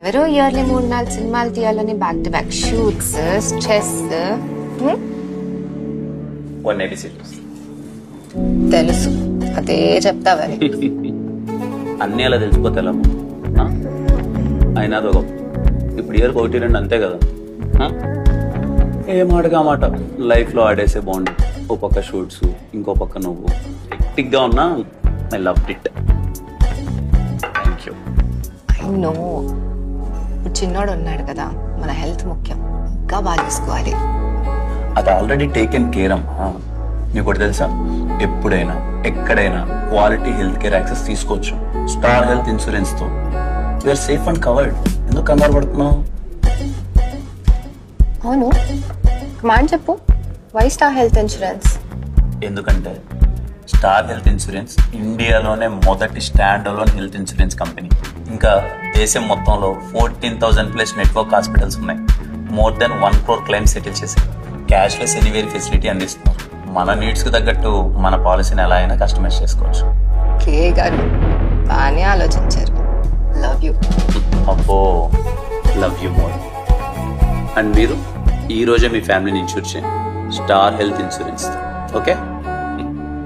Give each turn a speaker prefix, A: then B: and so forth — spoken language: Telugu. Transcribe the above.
A: ఎవరో ఇయర్లీ 3-4 సినిమాలు తీయాలని back to back shoots stress. తెలుసు అదే చెప్తావని
B: అన్నీ అలా తెలిసిపోతే ఎలా అయినా అదొక ఇప్పుడు ఇయర్కి 1-2 అంతే కదా. ఏ మాటగా మాట లైఫ్లో ఆడేసే బాగుంది. ఓ పక్క షూట్స్ ఇంకో పక్క నువ్వు హెక్టిక్గా ఉన్నా I love it. Thank you.
A: I know చిన్నోడు ఉన్నాడు కదా, మన హెల్త్ ముఖ్యం, ఇంకా బాగా చూసుకోవాలి.
B: అది ఆల్రెడీ టేకెన్ కేర్ అమ్మా. నీకు ఒకటి తెలుసా, ఎప్పుడైనా ఎక్కడైనా క్వాలిటీ హెల్త్ కేర్ యాక్సెస్ తీసుకోవచ్చు స్టార్ హెల్త్ ఇన్సూరెన్స్ తో. You're safe and covered. ఎందుకు కంగారు పడుతున్నావు?
A: అవును, కమాండ్ చెప్పు. Why star health insurance?
B: ఎందుకంటే స్టార్ హెల్త్ ఇన్సూరెన్స్ ఇండియాలోనే మొదటి stand alone health insurance company. ఇంకా దేశం మొత్తంలో 14,000+ నెట్వర్క్ హాస్పిటల్స్ ఉన్నాయి. More than 1 crore claims settle చేసి క్యాష్లెస్ ఎనీవేర్ ఫెసిలిటీ అందిస్తున్నారు. మన నీడ్స్కి తగ్గట్టు మన పాలసీని ఎలా అయినా కస్టమైజ్ చేసుకోవచ్చు.
A: కే గారు బాగానే ఆలోచించారు. Love you.
B: అబ్బో, లవ్ యూ మోర్. అండ్ మీరు ఈ రోజే మీ ఫ్యామిలీని ఇన్సూర్ చేయండి స్టార్ హెల్త్ ఇన్సూరెన్స్. ఓకే.